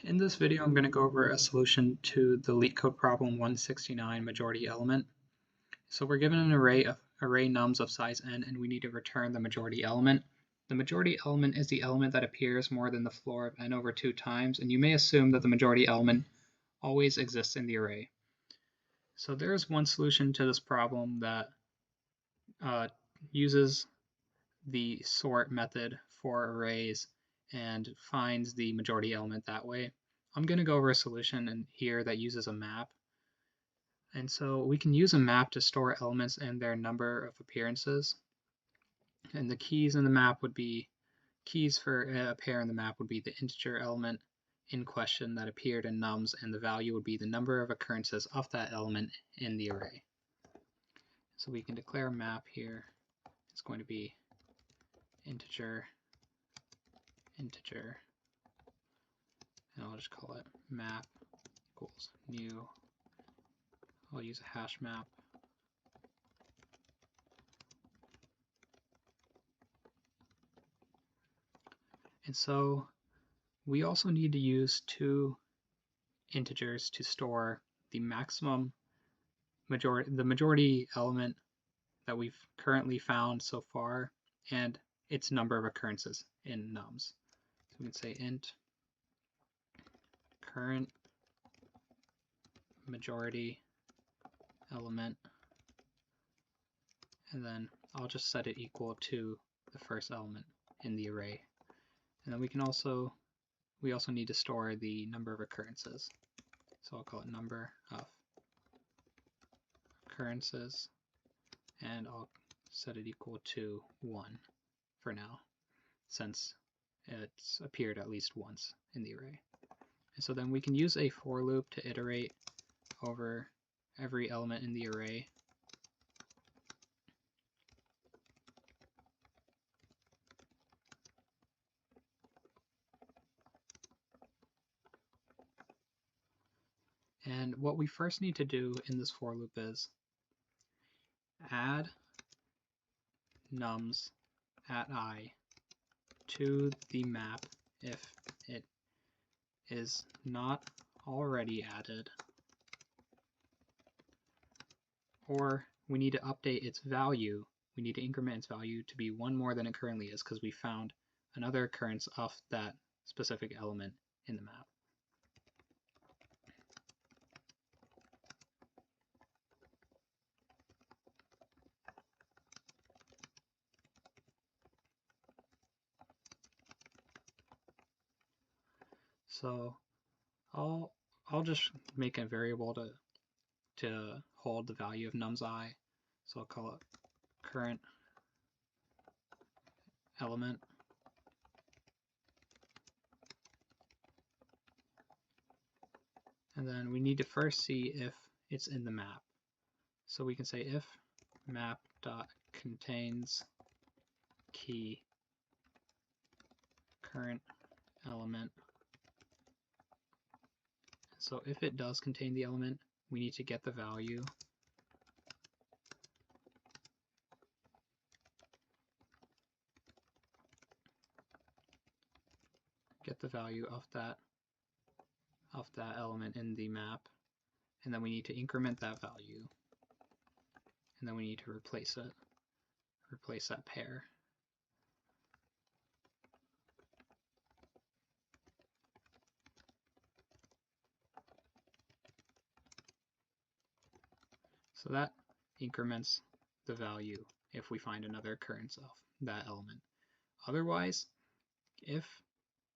In this video, I'm going to go over a solution to the LeetCode problem 169 majority element. So we're given an array nums of size n, and we need to return the majority element. The majority element is the element that appears more than the floor of n over 2 times, and you may assume that the majority element always exists in the array. So there is one solution to this problem that uses the sort method for arrays and finds the majority element that way. I'm going to go over a solution in here that uses a map. And so we can use a map to store elements and their number of appearances. And the keys in the map would be, keys for a pair in the map would be the integer element in question that appeared in nums, and the value would be the number of occurrences of that element in the array. So we can declare a map here. It's going to be integer, and I'll just call it map equals new. I'll use a hash map. And so we also need to use two integers to store the maximum majority element that we've currently found so far and its number of occurrences in nums. So we can say int current majority element, and then I'll just set it equal to the first element in the array. And then we also need to store the number of occurrences. So I'll call it number of occurrences, and I'll set it equal to 1 for now, since it's appeared at least once in the array. And so then we can use a for loop to iterate over every element in the array. And what we first need to do in this for loop is add nums at I to the map if it is not already added, or we need to update its value. We need to increment its value to be 1 more than it currently is, because we found another occurrence of that specific element in the map. So I'll just make a variable to hold the value of nums I. So I'll call it current element. And then we need to first see if it's in the map. So we can say if map.contains key current element. So if it does contain the element, we need to get the value. Get the value of that element in the map, and then we need to increment that value, and then we need to replace that pair. So that increments the value if we find another occurrence of that element. Otherwise, if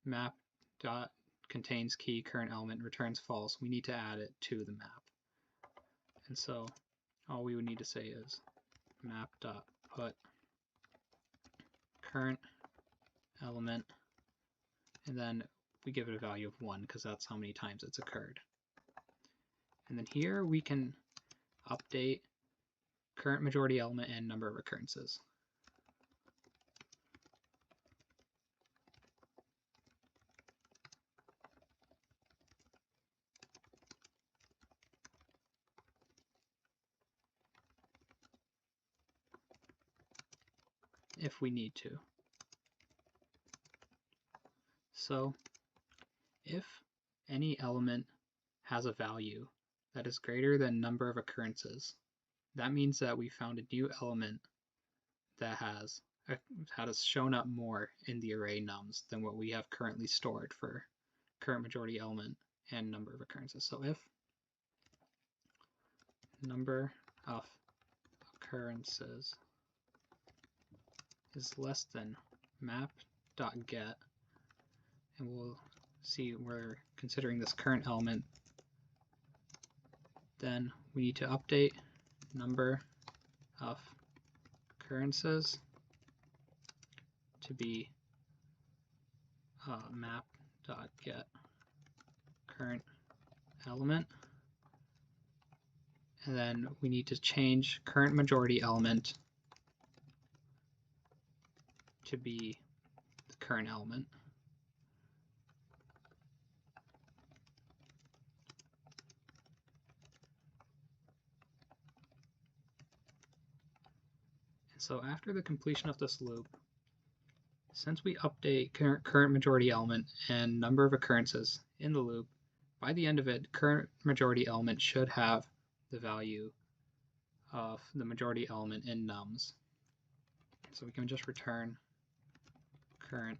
map.contains key current element returns false, we need to add it to the map. And so all we would need to say is map.put current element, and then we give it a value of 1 because that's how many times it's occurred. And then here we can update current majority element and number of occurrences. If we need to. So if any element has a value that is greater than number of occurrences. That means that we found a new element that has shown up more in the array nums than what we have currently stored for current majority element and number of occurrences. So if number of occurrences is less than map.get, and we'll see we're considering this current element, then we need to update number of occurrences to be map.get current element, and then we need to change current majority element to be the current element. And so after the completion of this loop, since we update current majority element and number of occurrences in the loop, by the end of it, current majority element should have the value of the majority element in nums. So we can just return current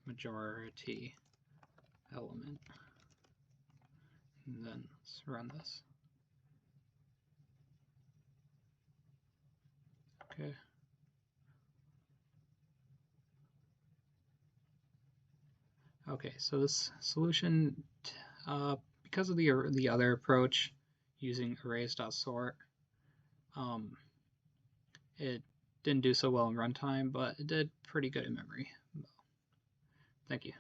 majority element. And then let's run this. Okay. Okay, so this solution, because of the other approach using arrays.sort, it didn't do so well in runtime, but it did pretty good in memory. Thank you.